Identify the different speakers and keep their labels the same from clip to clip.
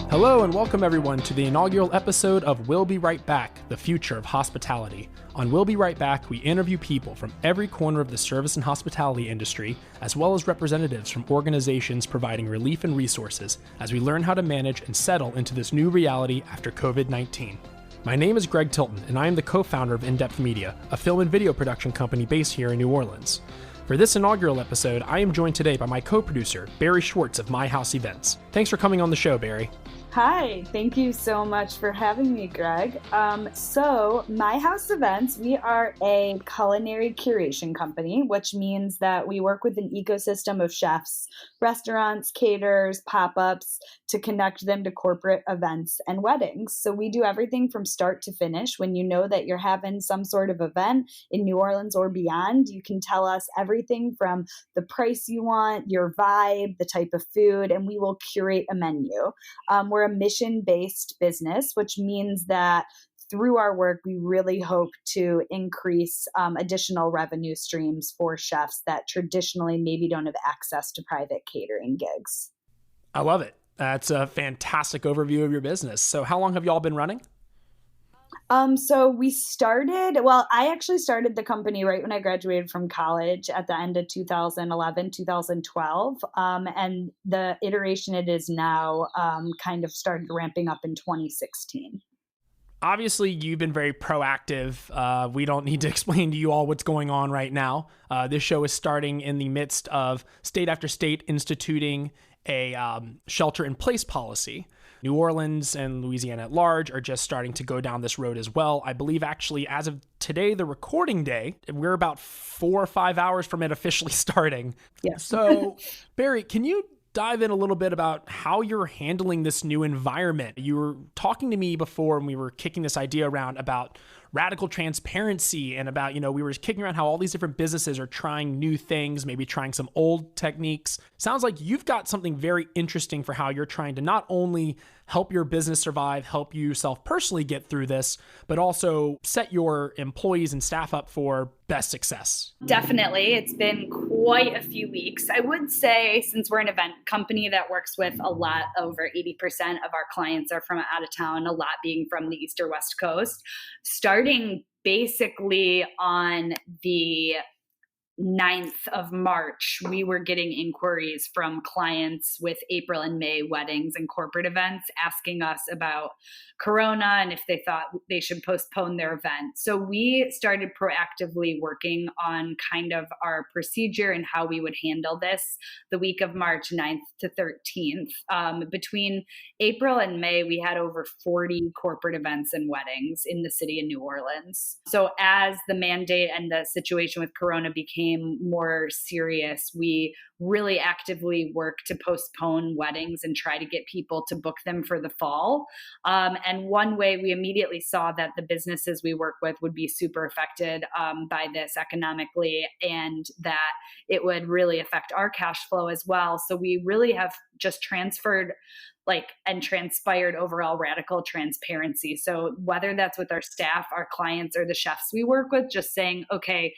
Speaker 1: Hello and welcome everyone to the inaugural episode of We'll Be Right Back, the future of hospitality. On We'll Be Right Back, we interview people from every corner of the service and hospitality industry, as well as representatives from organizations providing relief and resources as we learn how to manage and settle into this new reality after COVID-19. My name is Greg Tilton, and I am the co-founder of In-Depth Media, a film and video production company based here in New Orleans. For this inaugural episode, I am joined today by my co-producer, Barrie Schwartz of My House Events. Thanks for coming on the show, Barrie.
Speaker 2: Hi, thank you so much for having me, Greg. So My House Events, we are a culinary curation company, which means that we work with an ecosystem of chefs, restaurants, caterers, pop-ups to connect them to corporate events and weddings. So we do everything from start to finish. When you know that you're having some sort of event in New Orleans or beyond, you can tell us everything from the price you want, your vibe, the type of food, and we will curate a menu. We're a mission-based business, which means that through our work, we really hope to increase additional revenue streams for chefs that traditionally maybe don't have access to private catering gigs.
Speaker 1: I love it. That's a fantastic overview of your business. So how long have y'all been running?
Speaker 2: I actually started the company right when I graduated from college at the end of 2011, 2012. And the iteration it is now kind of started ramping up in 2016.
Speaker 1: Obviously, you've been very proactive. We don't need to explain to you all what's going on right now. This show is starting in the midst of state after state instituting a shelter-in-place policy. New Orleans and Louisiana at large are just starting to go down this road as well. I believe actually as of today, the recording day, we're about 4 or 5 hours from it officially starting.
Speaker 2: Yeah.
Speaker 1: So Barrie, can you dive in a little bit about how you're handling this new environment? You were talking to me before when we were kicking this idea around about radical transparency and about, we were kicking around how all these different businesses are trying new things, maybe trying some old techniques. Sounds like you've got something very interesting for how you're trying to not only help your business survive, help yourself personally get through this, but also set your employees and staff up for best success.
Speaker 2: Definitely. It's been quite a few weeks. I would say, since we're an event company that works with a lot, over 80% of our clients are from out of town, a lot being from the East or West Coast, starting basically on the 9th of March, we were getting inquiries from clients with April and May weddings and corporate events asking us about Corona and if they thought they should postpone their event. So we started proactively working on kind of our procedure and how we would handle this the week of March 9th to 13th. Between April and May, we had over 40 corporate events and weddings in the city of New Orleans. So as the mandate and the situation with Corona became more serious, we really actively work to postpone weddings and try to get people to book them for the fall. And one way we immediately saw that the businesses we work with would be super affected by this economically, and that it would really affect our cash flow as well. So we really have just transpired overall radical transparency. So whether that's with our staff, our clients, or the chefs we work with, just saying, okay,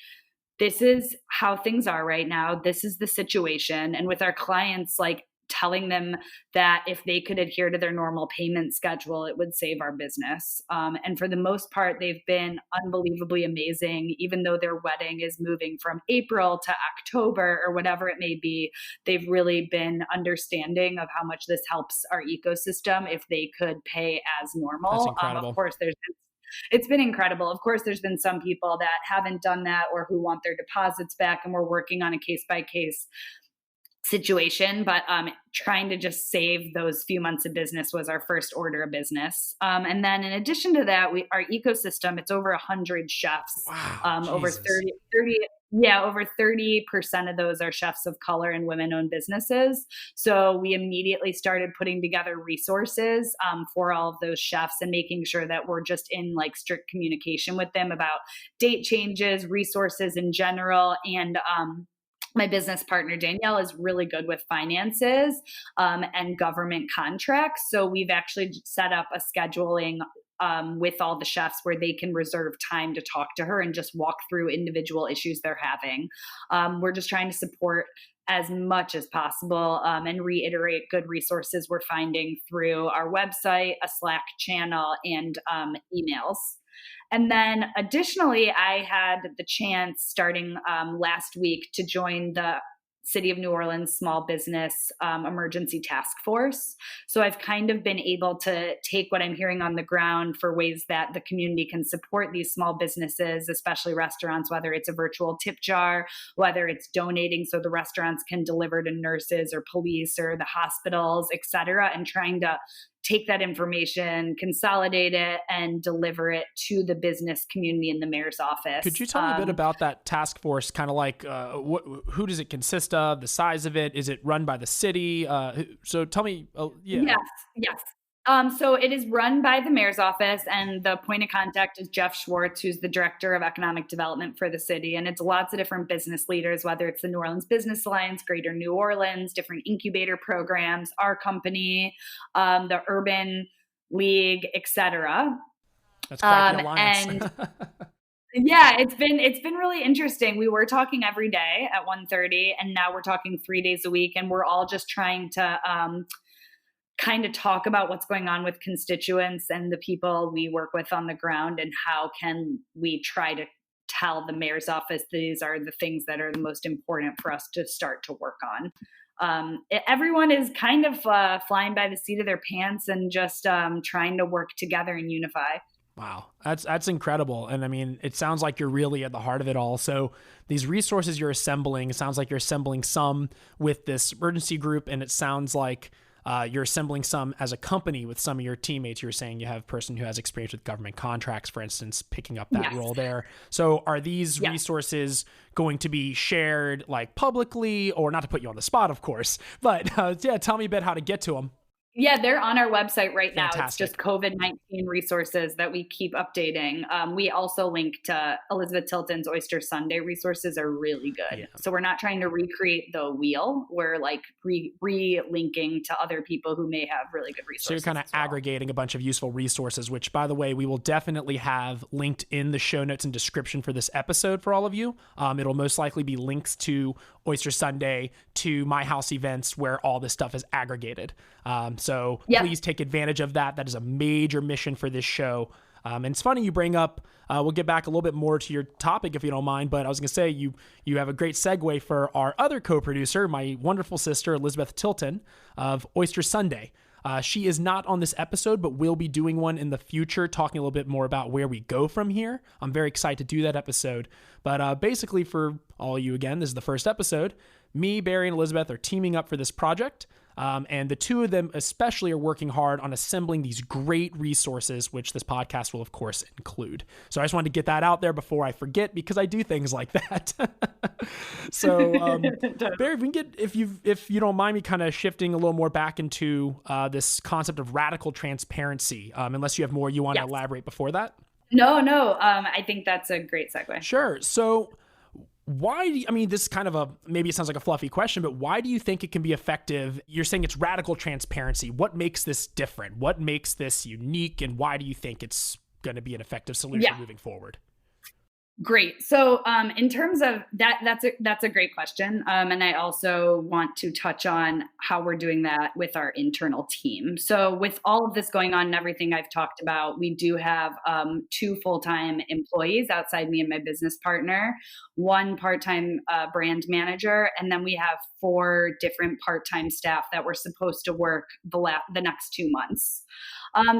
Speaker 2: this is how things are right now. This is the situation. And with our clients, telling them that if they could adhere to their normal payment schedule, it would save our business. And for the most part, they've been unbelievably amazing. Even though their wedding is moving from April to October or whatever it may be, they've really been understanding of how much this helps our ecosystem if they could pay as normal.
Speaker 1: That's incredible.
Speaker 2: Of course, it's been incredible. Of course, there's been some people that haven't done that or who want their deposits back, and we're working on a case-by-case situation, but trying to just save those few months of business was our first order of business. And then in addition to that, our ecosystem, it's over 100 chefs.
Speaker 1: Wow,
Speaker 2: over 30, over 30% of those are chefs of color and women-owned businesses. So we immediately started putting together resources for all of those chefs and making sure that we're just in strict communication with them about date changes, resources in general, and my business partner, Danielle, is really good with finances and government contracts. So we've actually set up a scheduling with all the chefs where they can reserve time to talk to her and just walk through individual issues they're having. We're just trying to support as much as possible and reiterate good resources we're finding through our website, a Slack channel, and emails. And then additionally, I had the chance starting last week to join the City of New Orleans Small Business Emergency Task Force. So I've kind of been able to take what I'm hearing on the ground for ways that the community can support these small businesses, especially restaurants, whether it's a virtual tip jar, whether it's donating so the restaurants can deliver to nurses or police or the hospitals, et cetera, and trying to take that information, consolidate it, and deliver it to the business community in the mayor's office.
Speaker 1: Could you tell me a bit about that task force? Kind of like who does it consist of? The size of it? Is it run by the city? So tell me.
Speaker 2: Yes. So it is run by the mayor's office, and the point of contact is Jeff Schwartz, who's the director of economic development for the city. And it's lots of different business leaders, whether it's the New Orleans Business Alliance, Greater New Orleans, different incubator programs, our company, the Urban League, etc.
Speaker 1: That's quite the alliance.
Speaker 2: Yeah, it's been really interesting. We were talking every day at 1:30, and now we're talking 3 days a week, and we're all just trying to kind of talk about what's going on with constituents and the people we work with on the ground, and how can we try to tell the mayor's office these are the things that are the most important for us to start to work on. Everyone is kind of flying by the seat of their pants and just trying to work together and unify.
Speaker 1: Wow, that's incredible. And I mean, it sounds like you're really at the heart of it all. So these resources you're assembling, it sounds like you're assembling some with this emergency group, and it sounds like you're assembling some as a company with some of your teammates. You're saying you have a person who has experience with government contracts, for instance, picking up that role there. So are these resources going to be shared like publicly, or not to put you on the spot, of course, but tell me a bit how to get to them.
Speaker 2: Yeah, they're on our website right now.
Speaker 1: Fantastic.
Speaker 2: It's just COVID-19 resources that we keep updating. We also link to Elizabeth Tilton's Oyster Sunday resources are really good. Yeah. So we're not trying to recreate the wheel. We're like re-linking to other people who may have really good resources.
Speaker 1: So you're kind of aggregating a bunch of useful resources, which, by the way, we will definitely have linked in the show notes and description for this episode for all of you. It'll most likely be links to Oyster Sunday, to My House events where all this stuff is aggregated. So please take advantage of that. That is a major mission for this show. And it's funny you bring up, we'll get back a little bit more to your topic if you don't mind, but I was going to say you have a great segue for our other co-producer, my wonderful sister, Elizabeth Tilton of Oyster Sunday. She is not on this episode, but will be doing one in the future, talking a little bit more about where we go from here. I'm very excited to do that episode. But basically, for all of you, again, this is the first episode. Me, Barrie, and Elizabeth are teaming up for this project. And the two of them especially are working hard on assembling these great resources, which this podcast will, of course, include. So I just wanted to get that out there before I forget, because I do things like that. So, Barrie, if we can get, if you don't mind me kind of shifting a little more back into this concept of radical transparency, unless you have more you want to elaborate before that.
Speaker 2: No. I think that's a great segue.
Speaker 1: Sure. So why, I mean, this is kind of maybe it sounds like a fluffy question, but why do you think it can be effective? You're saying it's radical transparency. What makes this different? What makes this unique? And why do you think it's going to be an effective solution moving forward?
Speaker 2: Great. So in terms of that's a great question. And I also want to touch on how we're doing that with our internal team. So with all of this going on and everything I've talked about, we do have 2 full-time employees outside me and my business partner, 1 part-time brand manager, and then we have 4 different part-time staff that were supposed to work the next 2 months.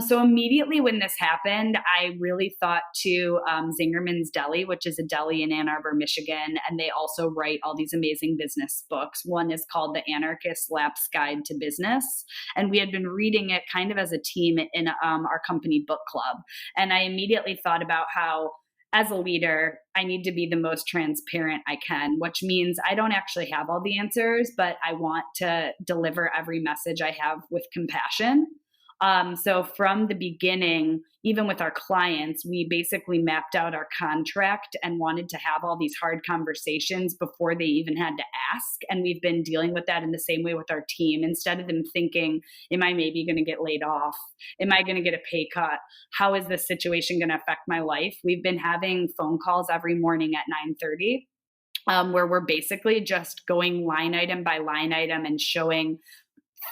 Speaker 2: So immediately when this happened, I really thought to Zingerman's Deli, which is a deli in Ann Arbor, Michigan, and they also write all these amazing business books. One is called The Anarchist Lap's Guide to Business, and we had been reading it kind of as a team in our company book club. And I immediately thought about how, as a leader, I need to be the most transparent I can, which means I don't actually have all the answers, but I want to deliver every message I have with compassion. So from the beginning, even with our clients, we basically mapped out our contract and wanted to have all these hard conversations before they even had to ask. And we've been dealing with that in the same way with our team. Instead of them thinking, am I maybe going to get laid off? Am I going to get a pay cut? How is this situation going to affect my life? We've been having phone calls every morning at 9:30, where we're basically just going line item by line item and showing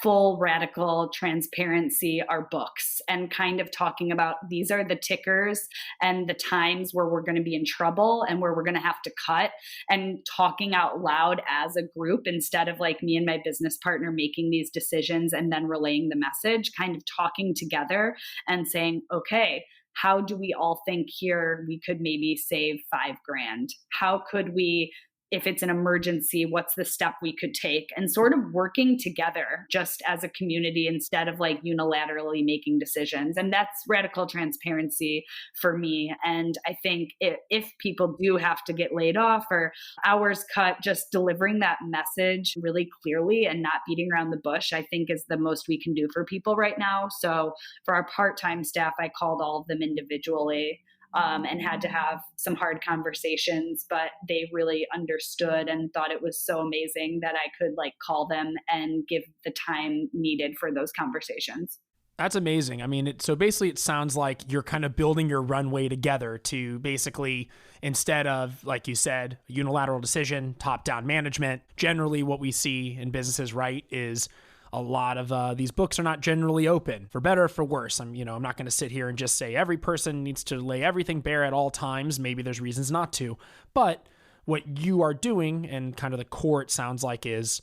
Speaker 2: full radical transparency our books and kind of talking about these are the tickers and the times where we're going to be in trouble and where we're going to have to cut, and talking out loud as a group instead of like me and my business partner making these decisions and then relaying the message, kind of talking together and saying, okay, how do we all think here we could maybe save 5 grand? How could we, if it's an emergency, what's the step we could take? And sort of working together just as a community instead of like unilaterally making decisions. And that's radical transparency for me. And I think if people do have to get laid off or hours cut, just delivering that message really clearly and not beating around the bush, I think is the most we can do for people right now. So for our part-time staff, I called all of them individually. And had to have some hard conversations, but they really understood and thought it was so amazing that I could like call them and give the time needed for those conversations.
Speaker 1: That's amazing. I mean, so basically it sounds like you're kind of building your runway together to basically, instead of, like you said, a unilateral decision, top-down management. Generally what we see in businesses, right, is a lot of these books are not generally open, for better or for worse. I'm not going to sit here and just say every person needs to lay everything bare at all times. Maybe there's reasons not to. But what you are doing, and kind of the core it sounds like, is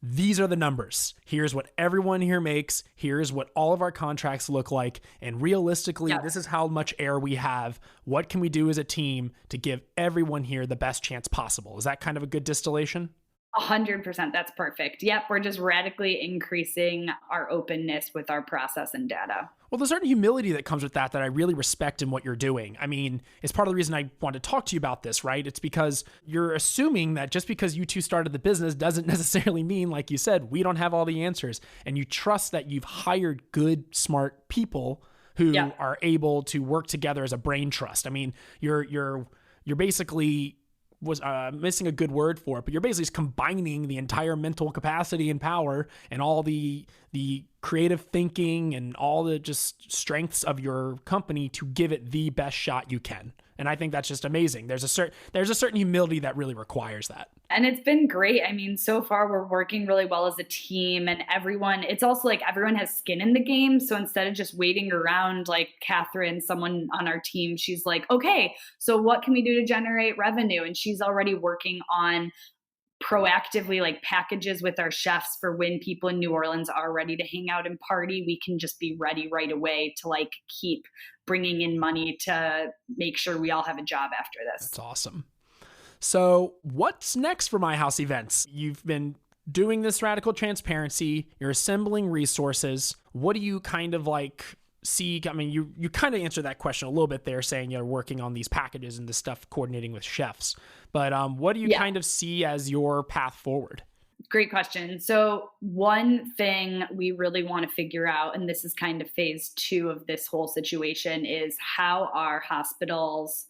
Speaker 1: these are the numbers. Here's what everyone here makes. Here's what all of our contracts look like. And realistically, This is how much air we have. What can we do as a team to give everyone here the best chance possible? Is that kind of a good distillation?
Speaker 2: 100%. That's perfect. Yep. We're just radically increasing our openness with our process and data.
Speaker 1: Well, there's a certain humility that comes with that I really respect in what you're doing. I mean, it's part of the reason I wanted to talk to you about this, right? It's because you're assuming that just because you two started the business doesn't necessarily mean, like you said, we don't have all the answers. And you trust that you've hired good, smart people who are able to work together as a brain trust. I mean, you're basically was missing a good word for it, but you're basically just combining the entire mental capacity and power and all the creative thinking and all the just strengths of your company to give it the best shot you can. And I think that's just amazing. There's a certain humility that really requires that.
Speaker 2: And it's been great. I mean, so far we're working really well as a team, and it's also like everyone has skin in the game. So instead of just waiting around, like Catherine, someone on our team, she's like, okay, so what can we do to generate revenue? And she's already working on proactively like packages with our chefs for when people in New Orleans are ready to hang out and party. We can just be ready right away to like keep bringing in money to make sure we all have a job after this.
Speaker 1: That's awesome. So what's next for My House Events? You've been doing this radical transparency, you're assembling resources. What do you kind of like see? I mean, you kind of answered that question a little bit there, saying you're working on these packages and this stuff, coordinating with chefs. But what do you kind of see as your path forward?
Speaker 2: Great question. So one thing we really want to figure out, and this is kind of phase 2 of this whole situation, is how are hospitals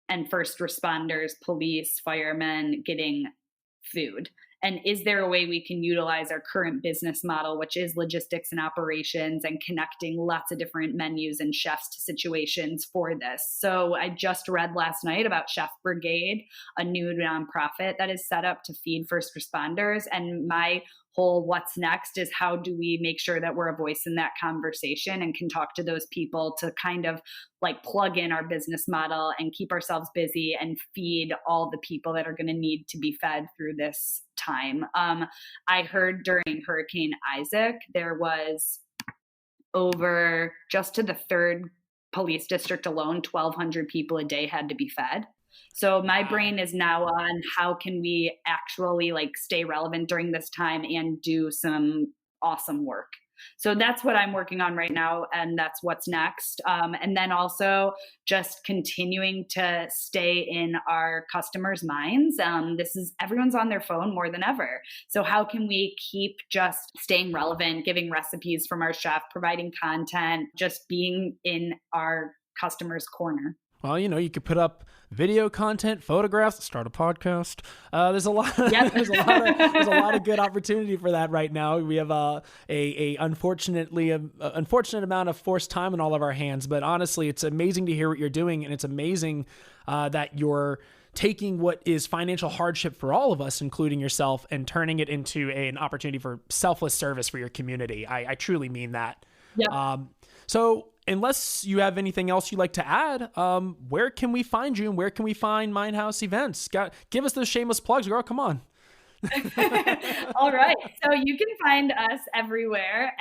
Speaker 2: and first responders, police, firemen getting food? And is there a way we can utilize our current business model, which is logistics and operations, and connecting lots of different menus and chefs to situations for this? So I just read last night about Chef Brigade, a new nonprofit that is set up to feed first responders. And my whole what's next is how do we make sure that we're a voice in that conversation and can talk to those people to kind of like plug in our business model and keep ourselves busy and feed all the people that are going to need to be fed through this time. I heard during Hurricane Isaac, there was over just to the 3rd police district alone, 1,200 people a day had to be fed. So my brain is now on how can we actually like stay relevant during this time and do some awesome work. So that's what I'm working on right now, and that's what's next. And then also just continuing to stay in our customers' minds. Everyone's on their phone more than ever. So how can we keep just staying relevant, giving recipes from our chef, providing content, just being in our customers' corner?
Speaker 1: Well, you could put up video content, photographs, start a podcast. There's a lot.
Speaker 2: Yep.
Speaker 1: there's a lot of good opportunity for that right now. We have unfortunate amount of forced time in all of our hands. But honestly, it's amazing to hear what you're doing, and it's amazing that you're taking what is financial hardship for all of us, including yourself, and turning it into an opportunity for selfless service for your community. I truly mean that.
Speaker 2: Yep.
Speaker 1: So unless you have anything else you'd like to add, where can we find you and where can we find Mindhouse events? Give us those shameless plugs, girl. Come on.
Speaker 2: All right. So you can find us everywhere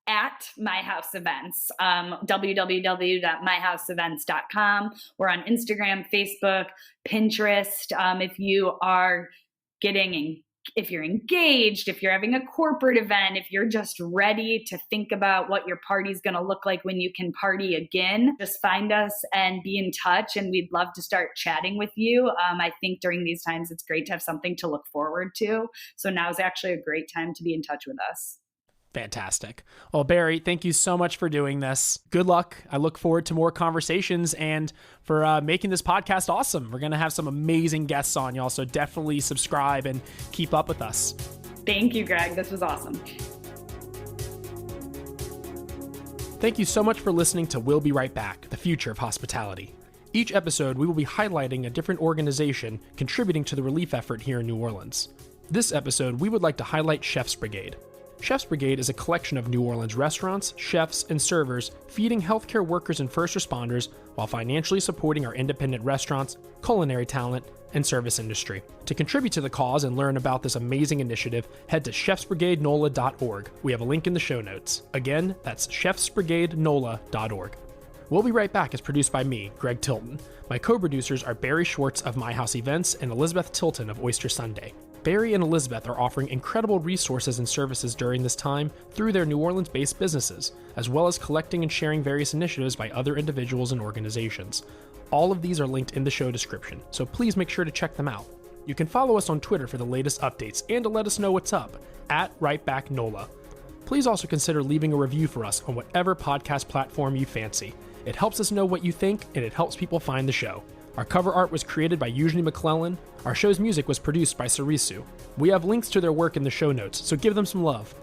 Speaker 2: at My House Events, www.myhouseevents.com. We're on Instagram, Facebook, Pinterest. If you're engaged, if you're having a corporate event, if you're just ready to think about what your party's going to look like when you can party again, just find us and be in touch. And we'd love to start chatting with you. I think during these times, it's great to have something to look forward to. So now is actually a great time to be in touch with us.
Speaker 1: Fantastic. Well, Barrie, thank you so much for doing this. Good luck. I look forward to more conversations and for making this podcast awesome. We're going to have some amazing guests on, y'all, so definitely subscribe and keep up with us.
Speaker 2: Thank you, Greg. This was awesome.
Speaker 1: Thank you so much for listening to We'll Be Right Back, the future of hospitality. Each episode, we will be highlighting a different organization contributing to the relief effort here in New Orleans. This episode, we would like to highlight Chef's Brigade. Chef's Brigade is a collection of New Orleans restaurants, chefs, and servers feeding healthcare workers and first responders while financially supporting our independent restaurants, culinary talent, and service industry. To contribute to the cause and learn about this amazing initiative, head to chefsbrigadenola.org. We have a link in the show notes. Again, that's chefsbrigadenola.org. We'll Be Right Back is produced by me, Greg Tilton. My co-producers are Barrie Schwartz of My House Events and Elizabeth Tilton of Oyster Sunday. Barrie and Elizabeth are offering incredible resources and services during this time through their New Orleans-based businesses, as well as collecting and sharing various initiatives by other individuals and organizations. All of these are linked in the show description, so please make sure to check them out. You can follow us on Twitter for the latest updates and to let us know what's up, @RightBackNola. Please also consider leaving a review for us on whatever podcast platform you fancy. It helps us know what you think, and it helps people find the show. Our cover art was created by Eugenie McClellan. Our show's music was produced by Sarisu. We have links to their work in the show notes, so give them some love.